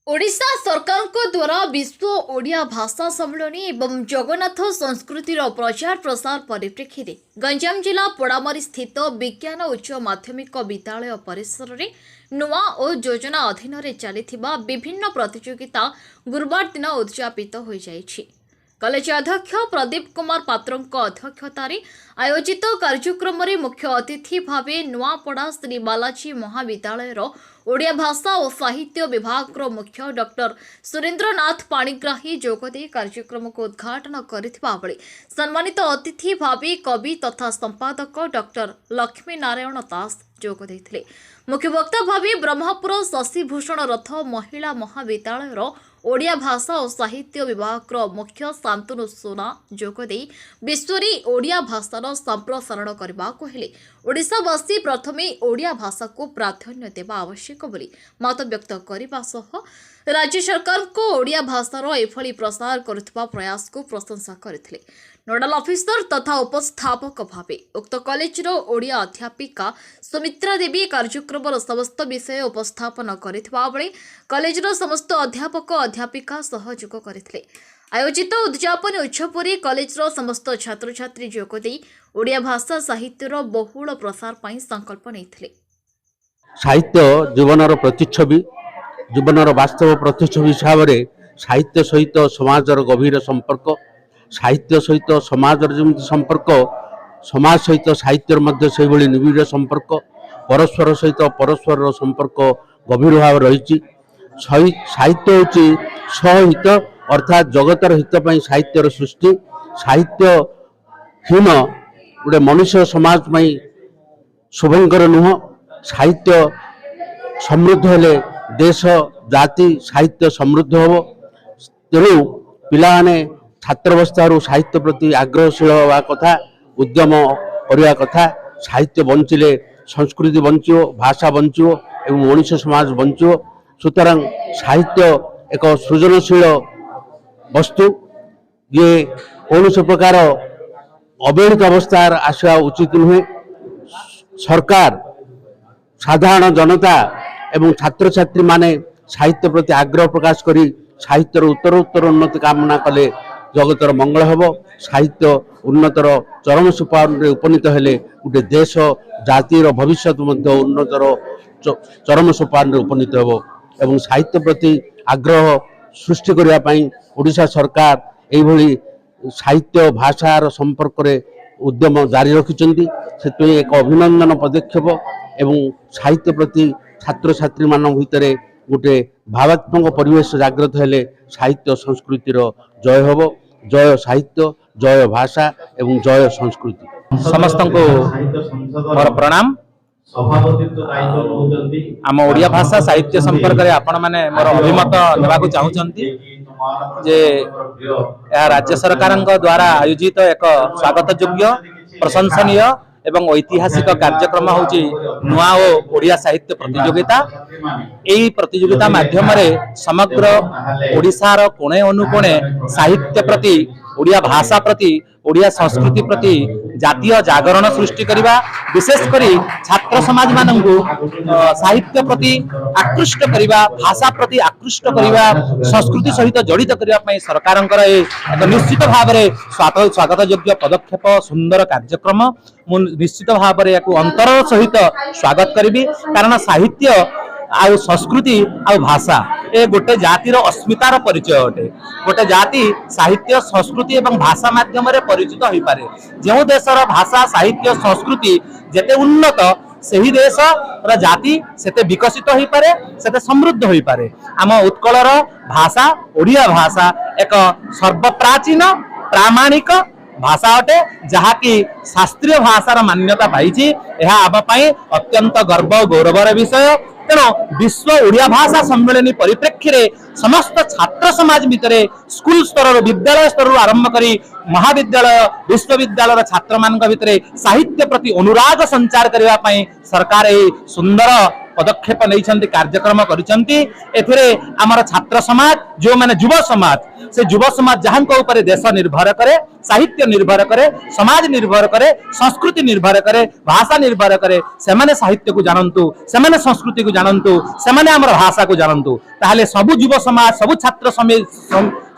ओडिशा सरकार द्वारा विश्व ओडिया भाषा सम्मेलन एवं जगन्नाथ संस्कृतिर प्रचार प्रसार परिप्रेक्षी में गंजाम जिला पोड़ामरी स्थित विज्ञान उच्च माध्यमिक विद्यालय परिसर में नुआ और योजना अधीन चली विभिन्न प्रतियोगिता गुरुवार दिन उद्यापित हो जाइछि। कॉलेज अध्यक्ष प्रदीप कुमार पात्र अध्यक्षतार आयोजित कार्यक्रम में मुख्य अतिथि भावे नुआपड़ा श्री बालाजी महाविद्यालय ओडिया भाषा और साहित्य विभाग मुख्य डॉक्टर सुरेंद्रनाथ पाणिग्राही जोगदे कार्यक्रम को उद्घाटन करथिबा बेले सम्मानित अतिथि भावे कवि तथा संपादक डॉक्टर लक्ष्मी नारायण दास जोग देथिले। मुख्य वक्ता भावे ब्रह्मपुर शशिभूषण रथ महिला महाविद्यालय ओडिया भाषा और साहित्य विभाग मुख्य शांतनु सोना जोगदे विश्वरी ओडिया भाषार संप्रसारण करने को हेले ओडिशावासी प्रथमे ओडिया भाषा को प्राधान्य देवा आवश्यक बोली मत व्यक्त करने सह राज्य सरकार को ओडिया भाषार एभली प्रसार करुवा प्रयास को प्रशंसा करथिले। नोडाल ऑफिसर तथा उपस्थापक भावे उक्त कॉलेज ओडिया अध्यापिका सुमित्रा देवी कार्यक्रम समस्त विषय उपस्थापन करथिबा बेले कॉलेज समस्त अध्यापक अध्यापिका सहयोग करथिले। आयोजित उद्यापन उत्सव में कॉलेज समस्त छात्र छात्री जोगदे ओडिया भाषा साहित्यर बहुल प्रसार पर संकल्प नहीं। साहित्य जीवनर प्रतिच्छवि जीवनर वास्तव प्रतिच्छवि हिसाब से साहित्य सहित समाजर गभीर संपर्क साहित्य सहित समाजर जमी संपर्क समाज सहित साहित्य मध्य से भली निबिड़ संपर्क परस्पर सहित परस्पर संपर्क गभीर भाव रही। साहित्य हूँ सहित अर्थात जगतर हित साहित्यर सृष्टि साहित्यहीन गोटे मनुष्य समाज में शुभंकर नुह। साहित्य समृद्ध हेले देश जाति साहित्य समृद्ध हो। तेणु पिलाने छात्रावस्था साहित्य प्रति आग्रहशील होगा कथा उद्यम करने कथा। साहित्य बंचिले संस्कृति बंचो भाषा बंचो एवं मनुष्य समाज बंचो। सुतरां साहित्य एक सृजनशील वस्तु ये कौन से प्रकार अवहेलित अवस्था आसवा उचित नुहे। सरकार साधारण जनता एवं छात्र छात्री माने साहित्य प्रति आग्रह प्रकाश करी साहित्यर उत्तर उन्नति कामना कले जगतर मंगल हेब। साहित्य उन्नतर चरम सोपान रे उपनीत हेले गोटे देश जातिर भविष्य उन्नतर चरम सोपान रे उपनीत हेब। एवं साहित्य प्रति आग्रह सृष्टि करने पाई ओडिशा सरकार एभली साहित्य भाषार संपर्क रे उद्यम जारी रखिछन्ती। से एक अभिनंदन पदक्षेप एवं साहित्य प्रति छात्र छात्री मान भितर गोटे भावात्मक परिवेश जागृत हेले साहित्य संस्कृतिर जय होब। जय साहित्य जय भाषा एवं जय संस्कृति। समस्त को मोर प्रणाम। आम ओडिया भाषा साहित्य संपर्क में आपण माने मोर अभिमत नेबाकू चाहूचंती जे राज्य सरकार द्वारा आयोजित एक स्वागत योग्य प्रशंसनीय एवं ऐतिहासिक कार्यक्रम होची नुआ और ओडिया साहित्य प्रतियोगिता। यही प्रतियोगिता माध्यम समग्र ओडिशार कोणे अनुकोणे साहित्य प्रति ओडिया भाषा प्रति ओडिया संस्कृति प्रति जातीय जागरण सृष्टि करने विशेषकर छात्र समाज मानू साहित्य प्रति आकृष्ट करने भाषा प्रति आकृष्ट करने संस्कृति सहित जड़ित करने सरकार एक निश्चित भाव में स्वागत योग्य पदक्षेप सुंदर कार्यक्रम मु निश्चित भाव में अंतर सहित स्वागत करी। कारण साहित्य आउ संस्कृति आउ भाषा ए गोटे जातिर अस्मितार परिचय अटे। गोटे जाति साहित्य संस्कृति एवं भाषा माध्यम परिचित हो पारे। जो देशर भाषा साहित्य संस्कृति जेते उन्नत सही देश जाति सेते विकसित हो पारे सेते समृद्ध हो पारे। आम उत्कलर भाषा ओडिया भाषा एक सर्वप्राचीन प्रामाणिक भाषा अटे जहाँकि शास्त्रीय भाषार मान्यता पाई। आम अत्यंत गर्व और गौरवर विषय। तेणु विश्व ओडिया भाषा सम्मेलन परिप्रेक्षी में समस्त छात्र समाज भितर स्कूल स्तर विद्यालय स्तर आरंभ करी महाविद्यालय विश्वविद्यालय छात्र मान भितर साहित्य प्रति अनुराग संचार करने सरकार सुंदर पदक्षेप नहीं कार्यक्रम करिसेंती आमर छात्र समाज जो माने युव समाज से युव समाज जहां ऊपर देश निर्भर करे साहित्य निर्भर करे समाज निर्भर करे संस्कृति निर्भर करे भाषा निर्भर करे से माने साहित्य को जानतु से माने संस्कृति को जानतु से माने आमर भाषा को जानतु ताहले सबु युव समाज सबु छात्र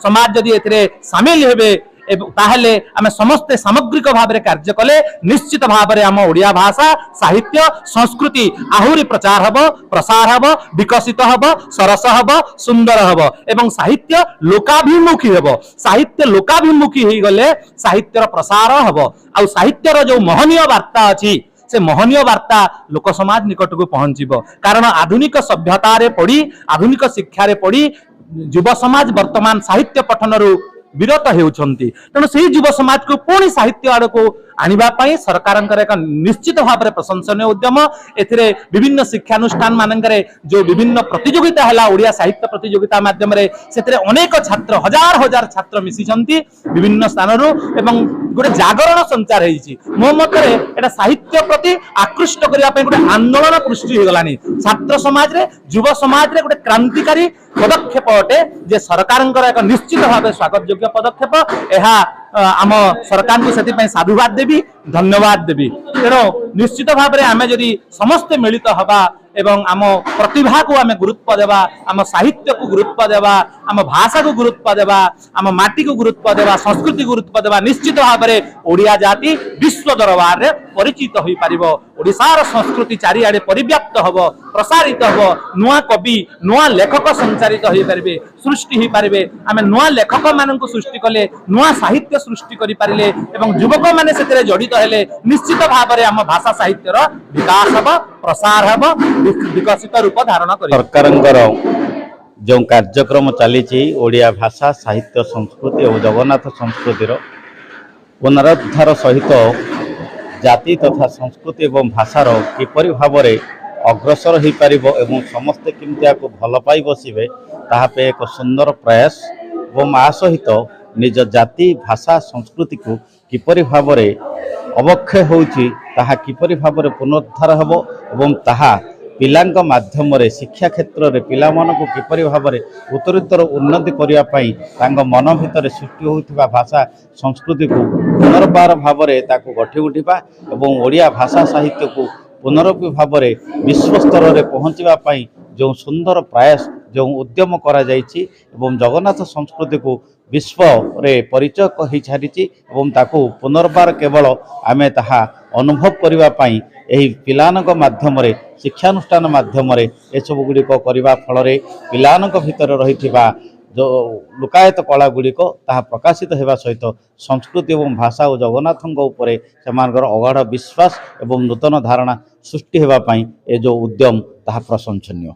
समाज जदि एथिरे शामिल हेबे ताहले आमे समस्ते सामग्रिक भाव में कार्य कले निश्चित भाव में आम ओडिया भाषा साहित्य संस्कृति आहुरी प्रचार हब प्रसार हब विकसित हब सरस हब सुंदर हब एवं साहित्य लोकाभिमुखी हब साहित्य लोकाभिमुखी हो गले साहित्यर प्रसार हब आ साहित्यर जो महनीय वार्ता अच्छी से महनीय वार्ता लोक समाज निकट को पहुंचब कारण आधुनिक सभ्यता पढ़ी आधुनिक शिक्षा पढ़ी युव समाज वर्तमान साहित्य पठन विरत होती तेणु से युव समाज को पुणी साहित्य आड़ को आने सरकार एक निश्चित भाव में प्रशंसनीय उद्यम एथिरे विभिन्न शिक्षानुष्ठान मानकरे जो विभिन्न प्रतियोगिता है ओडिया साहित्य प्रतियोगिता माध्यम से अनेक छात्र हजार हजार छात्र मिशिंट विभिन्न स्थान गोटे जागरण संचार होती मो मत साहित्य प्रति आकृष्ट करने गोटे आंदोलन सृष्टि हो गलानी छात्र समाज रे युव समाज रे गोटे क्रांतिकारी पदक्षेप अटे जे सरकार एक निश्चित भाव स्वागत योग्य पदक्षेप यह आम सरकार को से साधुवाद देवी धन्यवाद देवी तेणु निश्चित भाव में आम जदि समस्ते मिलित हवा एवं आम प्रतिभा को आम गुरुत्व देवा आम साहित्य को गुरुत्व देवा आम भाषा को गुरुत्व देवा आम माटी को गुरुत्व देवा संस्कृति गुरुत्व देवा निश्चित भाव में ओडिया जाति विश्व दरबार रे परिचित हो पारिबो ओडिशार संस्कृति चारिआडे परिव्याप्त हब प्रसारित हब नुआ कवि नुआ लेखक संचारित हो पारे सृष्टि हो पारे आम नुआ लेखक मान सृष्टि कले नुआ साहित्य सृष्टि करि पारिले एवं युवक माने सेतरे जड़ित हेले निश्चित भाव में आम भाषा साहित्यर विकास हब प्रसार हब विकसित रूप धारण कर सरकार जो कार्यक्रम चली ओडिया भाषा साहित्य संस्कृति और जगन्नाथ संस्कृतिर पुनरुद्धार सहित जाति तथा संस्कृति और भाषार किपरि भाव में अग्रसर हो पार एवं समस्ते केमती आपको भल पाई बसवे ताहापे एक सुंदर प्रयास और आ सहित निज जाति भाषा संस्कृति को किपरि भाव में अवक्षय होउची ताहा किपरि भाव में पुनरुद्धार हबो एवं ताहा पिलांक माध्यम रे शिक्षा क्षेत्र रे पिला मन को किपरि भाव में उत्तरोत्तर उन्नति करिया पई तांग मन भितर सृष्टि होउथिबा भाषा संस्कृति को पुनर्बार भाव में ताको गठी उठिबा एवं ओडिया भाषा साहित्य को पुनरपि भाव में विश्व स्तर में पहुँचवा पई जो सुंदर प्रयास जो उद्यम करा जायछि एवं जगन्नाथ संस्कृति को विश्व रे परिचय हो सारी एवं ताको पुनर्बार केवल आमे ताहा अनुभव करबा पई एही पिलानक माध्यम रे शिक्षानुष्ठान माध्यम रे एसबु गुड़िक करबा फल रे पिलानक भितर रहिथिबा जो लुकायत कला गुड़िक ताहा प्रकाशित होगा सहित संस्कृति और भाषा और जगन्नाथों उपरे सेमानकर अगाढ़ विश्वास एवं नूतन धारणा सृष्टि होगा ए जो उद्यम ताहा प्रशंसनीय।